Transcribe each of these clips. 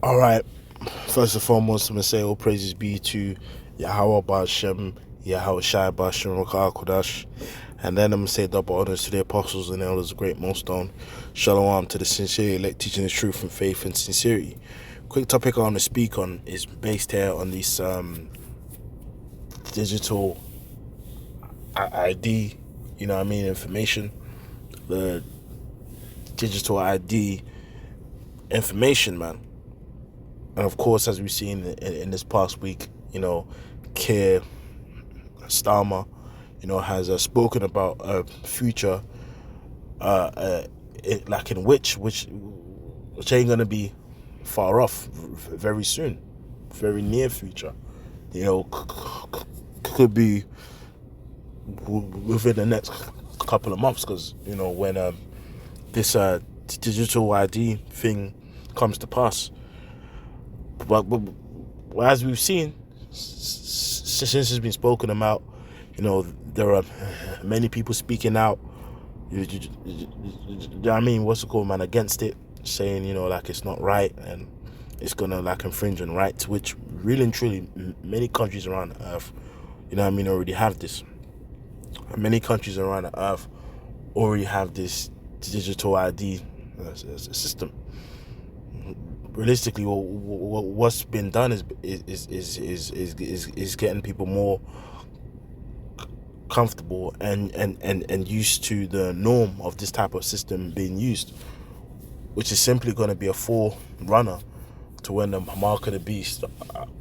All right. First and foremost, I'm gonna say all praises be to Yahweh Bashem, Yahweh Shai Bashem, Rakah Kodash. And then I'm gonna say double honors to the apostles and elders of great millstone. Shalom to the sincere elect, teaching the truth and faith and sincerity. Quick topic I want to speak on is based here on this digital ID, information. The digital ID information, man. And of course, as we've seen in this past week, Keir Starmer, has spoken about a future, in which ain't gonna be far off, very soon, very near future. Could be within the next couple of months, because when this digital ID thing comes to pass. But as we've seen, since it's been spoken about, there are many people speaking out. What's it called, man? Against it, saying it's not right and it's gonna infringe on rights, which really and truly many countries around the earth, already have this. Many countries around the earth already have this digital ID system. Realistically, what's been done is getting people more comfortable and used to the norm of this type of system being used, which is simply going to be a forerunner to when the mark of the beast,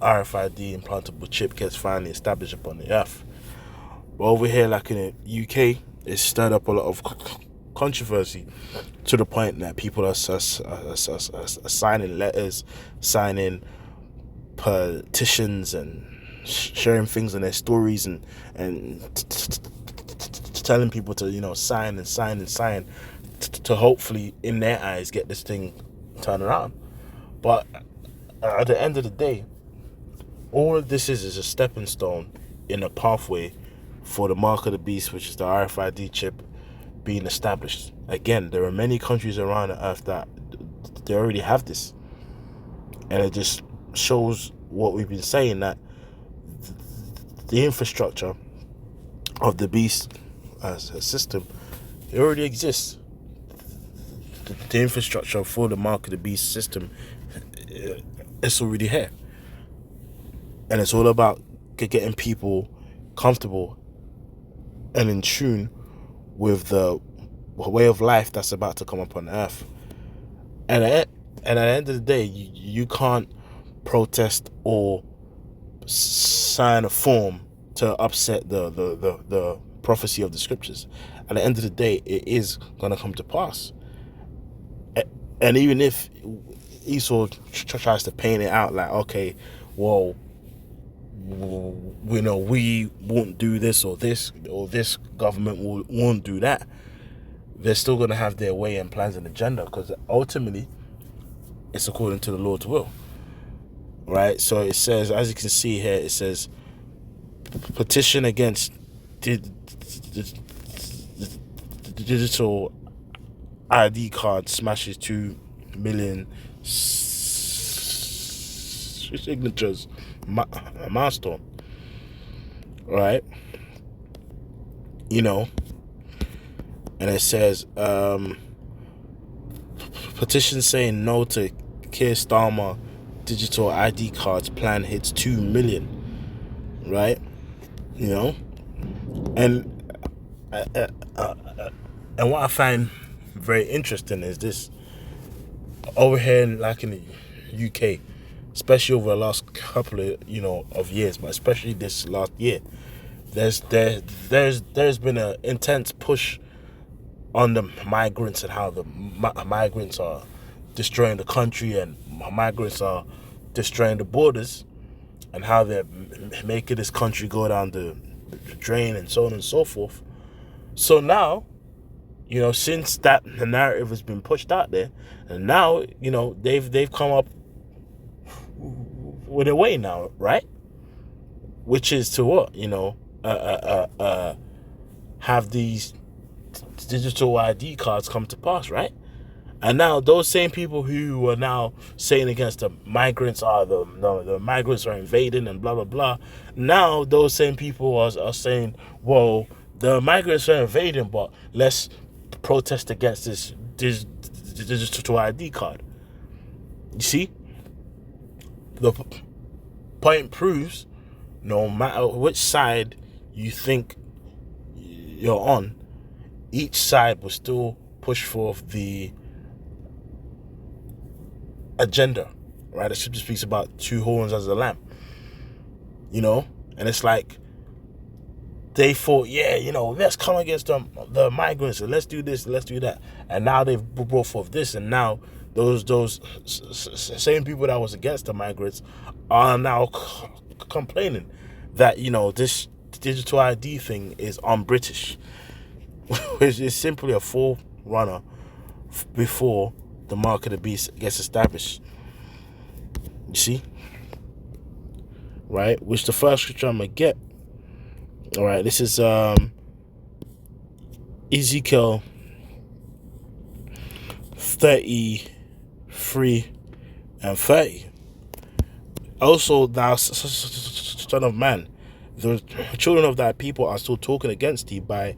RFID implantable chip, gets finally established upon the earth. But over here, like in the UK, it's stirred up a lot of controversy, to the point that people are signing letters, signing petitions, and sharing things in their stories, and telling people to sign to hopefully, in their eyes, get this thing turned around. But at the end of the day, all of this is a stepping stone in a pathway for the mark of the beast, which is the RFID chip, being established. Again, there are many countries around the earth that they already have this, and it just shows what we've been saying, that the infrastructure of the beast as a system, it already exists. The infrastructure for the mark of the beast system, it's already here, and it's all about getting people comfortable and in tune with the way of life that's about to come upon earth. And at the end of the day, you can't protest or sign a form to upset the prophecy of the scriptures. At the end of the day, it is going to come to pass. And even if Esau tries to paint it out like, okay, well, we won't do this, or this government won't do that, they're still going to have their way and plans and agenda, because ultimately it's according to the Lord's will, right? So it says, as you can see here, it says petition against digital ID card smashes 2 million signatures milestone, right? And it says petition saying no to Keir Starmer digital ID cards plan hits 2 million, right? And what I find very interesting is this: over here in the UK, especially over the last couple of years, but especially this last year, there's been an intense push on the migrants, and how the migrants are destroying the country, and migrants are destroying the borders, and how they're making this country go down the drain, and so on and so forth. So now, since the narrative has been pushed out there, and now they've come up with a way now, right? Which is to what? Have these digital ID cards come to pass, right? And now those same people who are now saying against the migrants the migrants are invading and blah blah blah. Now those same people are saying, well, the migrants are invading, but let's protest against this digital ID card. You see, the point proves, no matter which side you think you're on, each side will still push forth the agenda, right? The scripture speaks about two horns as a lamb, and it's like they thought, let's come against the migrants, and let's do this, let's do that, and now they've brought forth this, and now those same people that was against the migrants are now complaining that this digital ID thing is un-British, which is simply a forerunner before the mark of the beast gets established. You see? Right? Which the first scripture I'm going to get. Alright, this is Ezekiel 33 and 30. Also, thou son of man, the children of thy people are still talking against thee by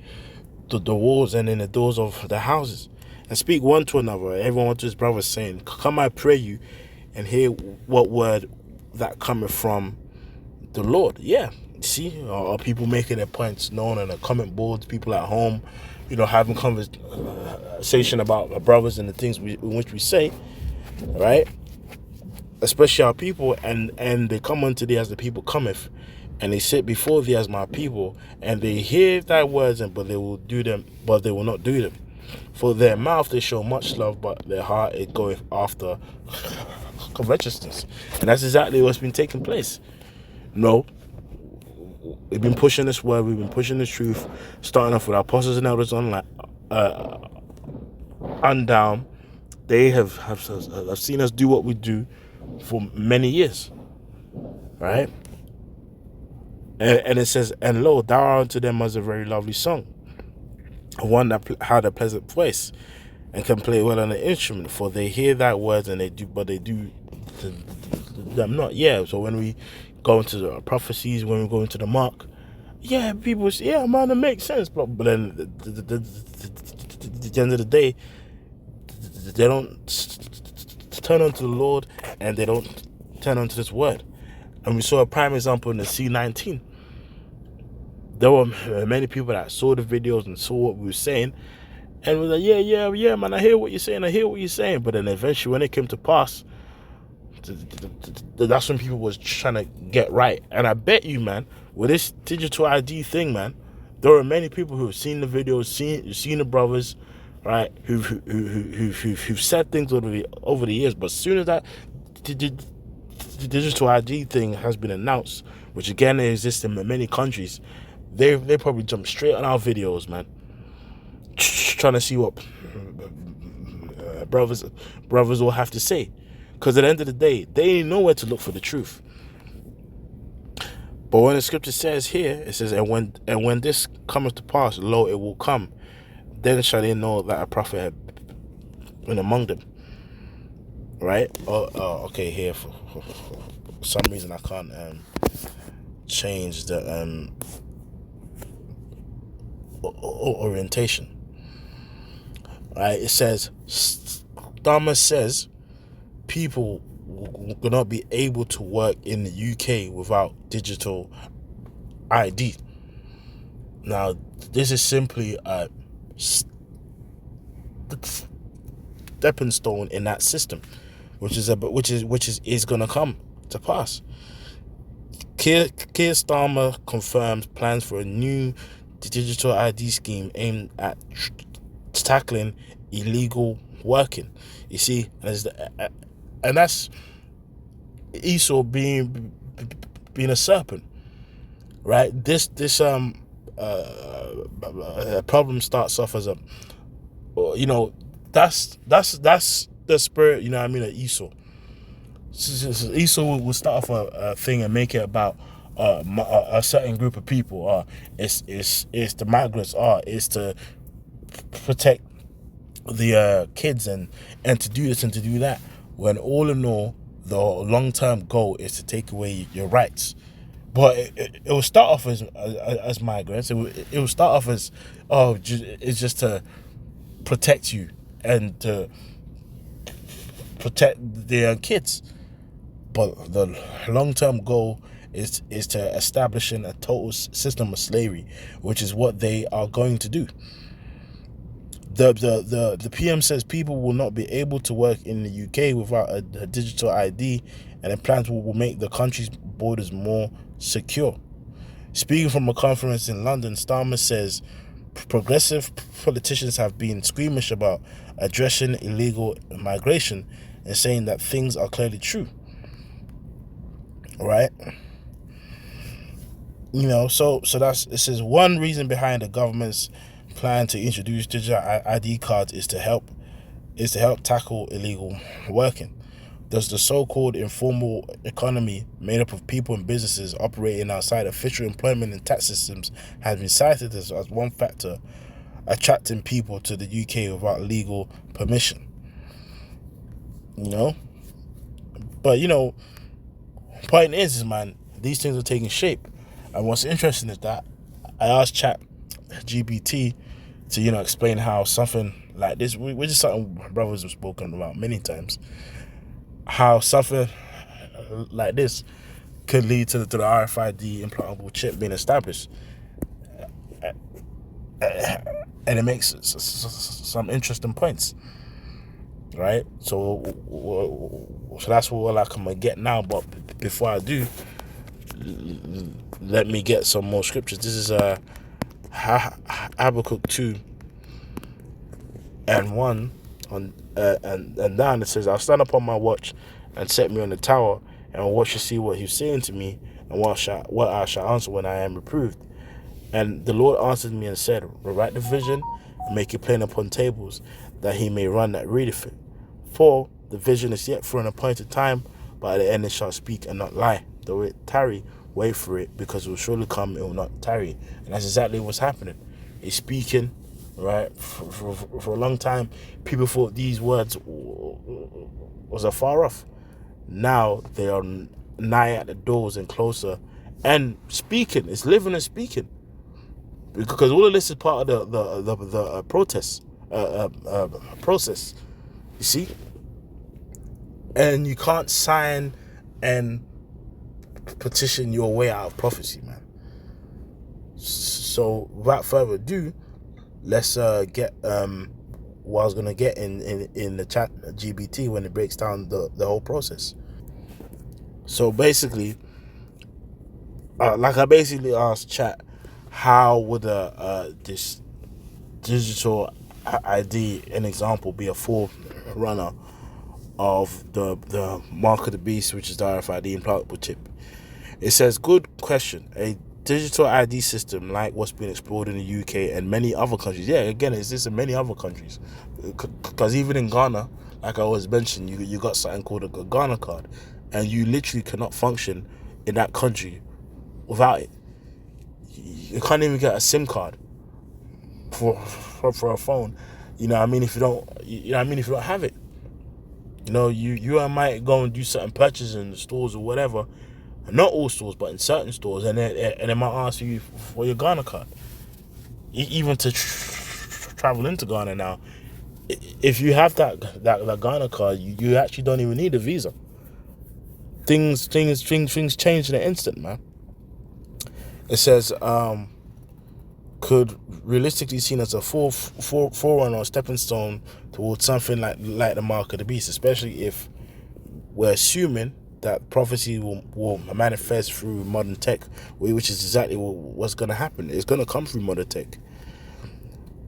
the walls and in the doors of the houses, and speak one to another, everyone to his brother, saying, come, I pray you, and hear what word that cometh from the Lord. Yeah, see, are people making their points known on the comment boards, people at home, having conversation about our brothers and the things in which we say, right? Especially our people, and they come unto thee as the people cometh, and they sit before thee as my people, and they hear thy words, but they will not do them. For their mouth they show much love, but their heart it goeth after covetousness. And that's exactly what's been taking place. No, we've been pushing this word, we've been pushing this truth, starting off with our apostles and elders online, and down. They have seen us do what we do for many years, right? And it says, and lo, thou art unto them as a very lovely song, one that had a pleasant voice and can play well on an instrument, for they hear thy words and they do, but they do them not. Yeah, so when we go into the prophecies, when we go into the mark, people say, yeah, man, it makes sense, but then at the end of the day, they don't turn onto the Lord, and they don't turn onto this word. And we saw a prime example in the C19. There were many people that saw the videos and saw what we were saying, and was like, yeah, man, I hear what you're saying. But then eventually, when it came to pass, that's when people was trying to get right. And I bet you, man, with this digital ID thing, man, there are many people who have seen the videos, seen the brothers, right, who've said things over the years. But as soon as that the digital ID thing has been announced, which again exists in many countries, they probably jump straight on our videos, man, trying to see what brothers will have to say, because at the end of the day, they know where to look for the truth. But when the scripture says here, it says, and when this cometh to pass, lo, it will come, then shall they know that a prophet had been among them. Right? Okay, here for some reason I can't change the orientation. Right? It says, Starmer says people will not be able to work in the UK without digital ID. Now, this is simply a stepping stone in that system, which is going to come to pass. Keir Starmer confirms plans for a new digital ID scheme aimed at tackling illegal working. You see, and that's Esau being a serpent, right? This problem starts off as that's the spirit, of Esau. So Esau will start off a thing and make it about a certain group of people. It's the migrants. It's to protect the kids and to do this and to do that, when all in all the long-term goal is to take away your rights. But it will start off as migrants. It will start off as, it's just to protect you and to protect their kids. But the long-term goal is to establishing a total system of slavery, which is what they are going to do. The PM says people will not be able to work in the UK without a digital ID, and the plans will make the country's borders more secure. Speaking from a conference in London, Starmer says progressive politicians have been squeamish about addressing illegal migration and saying that things are clearly true. Right? So this is one reason behind the government's plan to introduce digital ID cards is to help tackle illegal working. Thus, the so-called informal economy, made up of people and businesses operating outside official employment and tax systems, has been cited as one factor attracting people to the UK without legal permission. But point is, man, these things are taking shape. And what's interesting is that I asked Chat GPT to explain how something like this, which is something brothers have spoken about many times, how something like this could lead to the RFID implantable chip being established. And it makes some interesting points, right? So that's what I'm gonna get now. But before I do, let me get some more scriptures. This is Habakkuk 2:1 and down. It says, "I'll stand upon my watch and set me on the tower, and I'll watch to see what he's saying to me, and what I shall answer when I am reproved. And the Lord answered me and said, write the vision and make it plain upon tables, that he may run that readeth it. For the vision is yet for an appointed time, but at the end it shall speak and not lie. Though it tarry, wait for it, because it will surely come, it will not tarry." And that's exactly what's happening. He's speaking, right? For a long time, people thought these words was afar off. Now they are nigh at the doors and closer, and speaking. It's living and speaking. Because all of this is part of the process, you see, and you can't sign and petition your way out of prophecy, man. So without further ado, let's get what I was gonna get in the Chat GPT when it breaks down the whole process. So basically, I basically asked Chat, how would this digital ID, an example, be a forerunner of the mark of the beast, which is the RFID implantable chip? It says, good question. A digital ID system like what's been explored in the UK and many other countries. Yeah, again, it's this in many other countries. Because even in Ghana, like I always mentioned, you got something called a Ghana card, and you literally cannot function in that country without it. You can't even get a SIM card for a phone. If you don't, if you don't have it. You might go and do certain purchases in the stores or whatever. Not all stores, but in certain stores, and they might ask you for your Ghana card. Even to travel into Ghana now, if you have that Ghana card, you actually don't even need a visa. Things change in an instant, man. It says, could realistically seen as a forerunner or stepping stone towards something like the mark of the beast, especially if we're assuming that prophecy will manifest through modern tech, which is exactly what's going to happen. It's going to come through modern tech.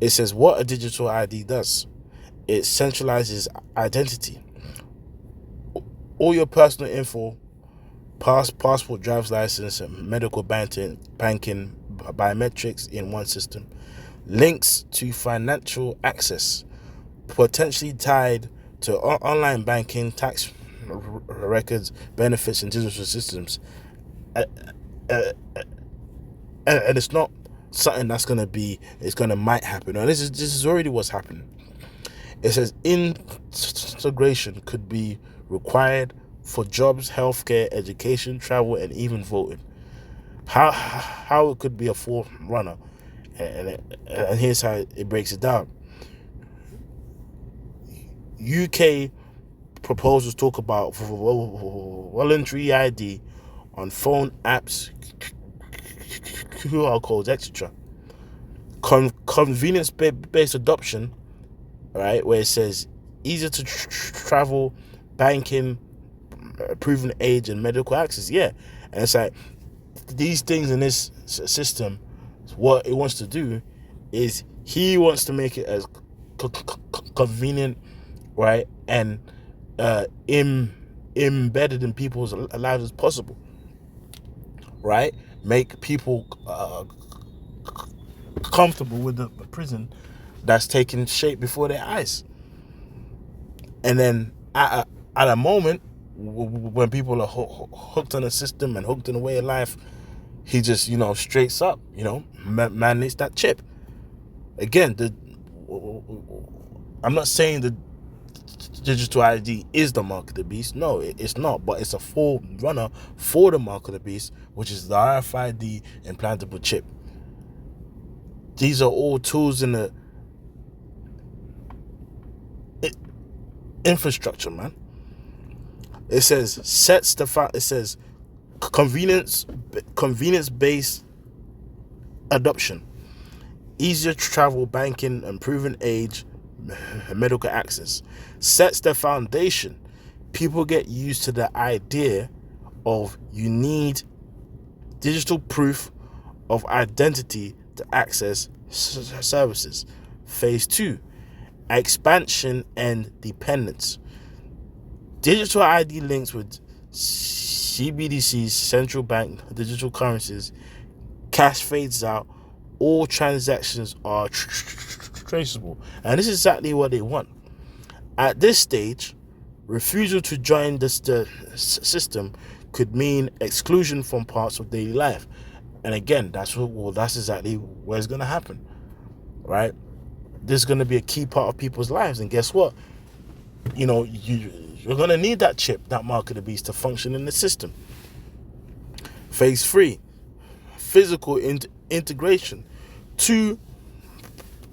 It says what a digital ID does. It centralizes identity. All your personal info, passport, driver's license, medical banking, biometrics in one system. Links to financial access, potentially tied to online banking, tax records, benefits, and digital systems. And it's not something that's might happen. No, this is already what's happening. It says integration could be required for jobs, healthcare, education, travel, and even voting. How it could be a forerunner, and here's how it breaks it down. UK proposals talk about voluntary ID on phone apps, QR codes, etc. Convenience-based adoption, right, where it says easier to travel, banking, proven age, and medical access. Yeah, and it's like these things in this system, what it wants to do is he wants to make it as convenient, right, and embedded in people's lives as possible, right? Make people comfortable with the prison that's taking shape before their eyes. And then at a moment when people are hooked on the system and hooked in the way of life, he just, straights up, man needs that chip. Again, I'm not saying the digital ID is the mark of the beast. No, it's not, but it's a forerunner for the mark of the beast, which is the RFID implantable chip. These are all tools in the infrastructure, man. It says it says convenience based adoption, easier travel, banking, improving age, medical access, sets the foundation. People get used to the idea of you need digital proof of identity to access services. Phase 2, expansion and dependence. Digital ID links with CBDCs, central bank digital currencies, cash fades out, all transactions are traceable. And this is exactly what they want. At this stage, refusal to join the system could mean exclusion from parts of daily life. And again, that's exactly where it's going to happen, right? This is going to be a key part of people's lives. And guess what? You're going to need that chip, that mark of the beast, to function in the system. Phase 3, physical integration to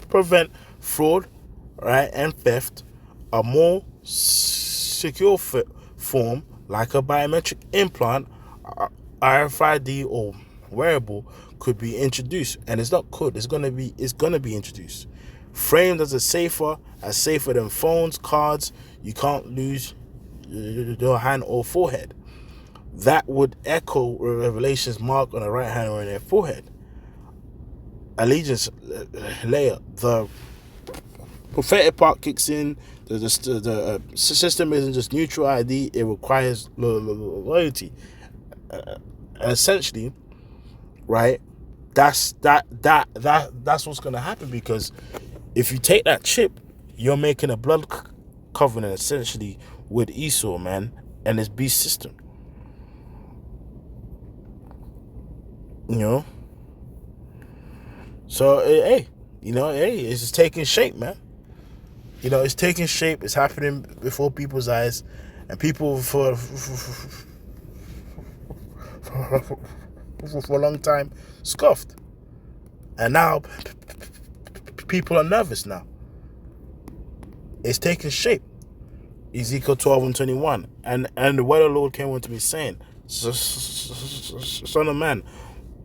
prevent fraud, right, and theft. A more secure form, like a biometric implant, RFID, or wearable, could be introduced. And it's not could, it's gonna be introduced. Framed as safer than phones, cards. You can't lose your hand or forehead. That would echo Revelation's mark on the right hand or in their forehead. Allegiance layer. The prophetic part kicks in. The system isn't just neutral ID; it requires loyalty. Essentially, right? That's what's gonna happen, because if you take that chip, you're making a blood covenant essentially with Esau, man, and his beast system. So hey, it's just taking shape, man. It's taking shape. It's happening before people's eyes, and people for a long time scoffed, and now people are nervous. Now it's taking shape. Ezekiel 12:21, and the word of the Lord came unto me, saying, Son of man,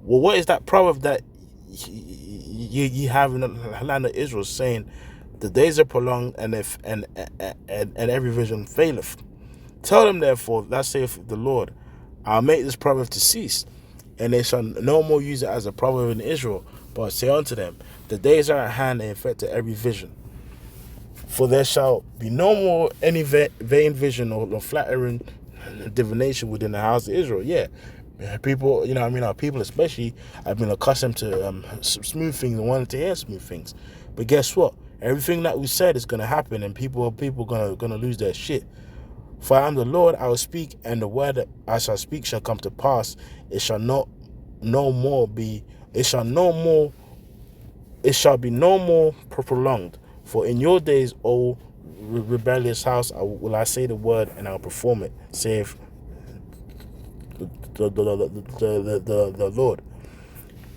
well, what is that proverb that you have in the land of Israel, saying, the days are prolonged, and every vision faileth? Tell them therefore, thus saith the Lord, I'll make this proverb to cease, and they shall no more use it as a proverb in Israel, but say unto them, the days are at hand, and affect every vision. For there shall be no more any vain vision or flattering divination within the house of Israel. Yeah, people, our people especially have been accustomed to smooth things and wanting to hear smooth things. But guess what? Everything that we said is going to happen, and people gonna lose their shit. For I am the Lord, I will speak, and the word that I shall speak shall come to pass. It shall be no more prolonged. For in your days, O rebellious house, will I say the word and I'll perform it, saith the Lord.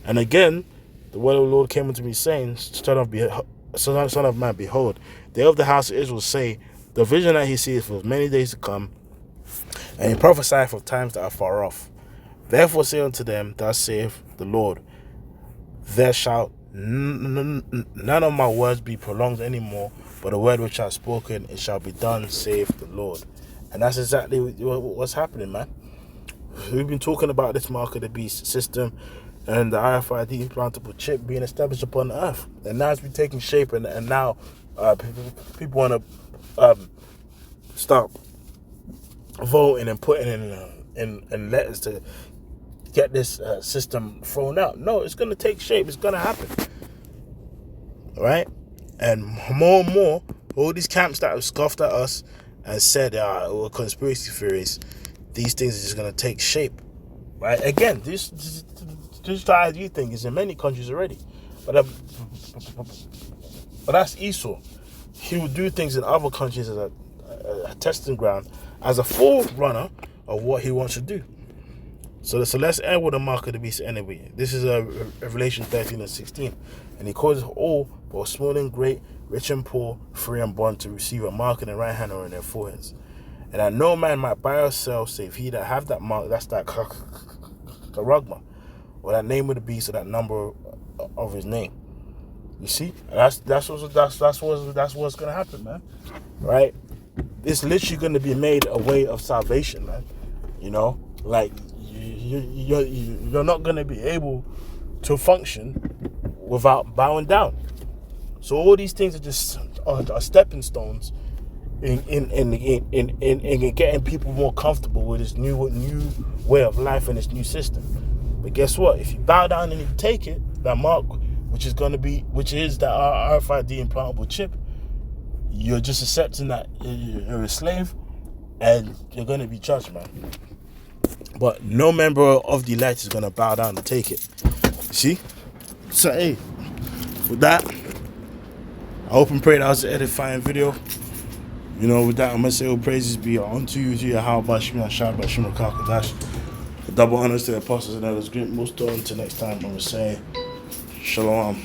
And again, the word of the Lord came unto me, saying, Son of man, behold, they of the house of Israel say, the vision that he seeth for many days to come, and he prophesieth of times that are far off. Therefore say unto them, thus saith the Lord, there shall none of my words be prolonged anymore, but the word which I have spoken, it shall be done, saith the Lord. And that's exactly what's happening, man. We've been talking about this mark of the beast system and the RFID implantable chip being established upon the earth, and now it's been taking shape, and now people want to start voting and putting in letters to get this system thrown out. No, it's going to take shape. It's going to happen, right? And more, all these camps that have scoffed at us and said we're conspiracy theories, these things are just going to take shape, right? Again, this ID thing is in many countries already, but that's Esau. He will do things in other countries as a testing ground, as a forerunner of what he wants to do. So let's end with the mark of the beast anyway. This is Revelation 13 and 16. And he causes all, both small and great, rich and poor, free and bond, to receive a mark in their right hand or in their foreheads. And that no man might buy or sell, save he that have that mark, that's that charagma, or that name of the beast, or that number of his name. You see? That's what's gonna happen, man. Right? It's literally gonna be made a way of salvation, man. You know? Like, you're not going to be able to function without bowing down. So all these things are just are stepping stones in getting people more comfortable with this new way of life and this new system. But guess what? If you bow down and you take it, that mark, which is that RFID implantable chip, you're just accepting that you're a slave, and you're going to be judged, man. But no member of the elect is going to bow down and take it. See? So, hey, with that, I hope and pray that was an edifying video. You know, with that, I'm going to say all praises be unto you, to Yahweh, Shemina, Shabbat, Shemra, Kakadash. Double honors to the apostles and others. Great most until next time, I'm going to say, Shalom.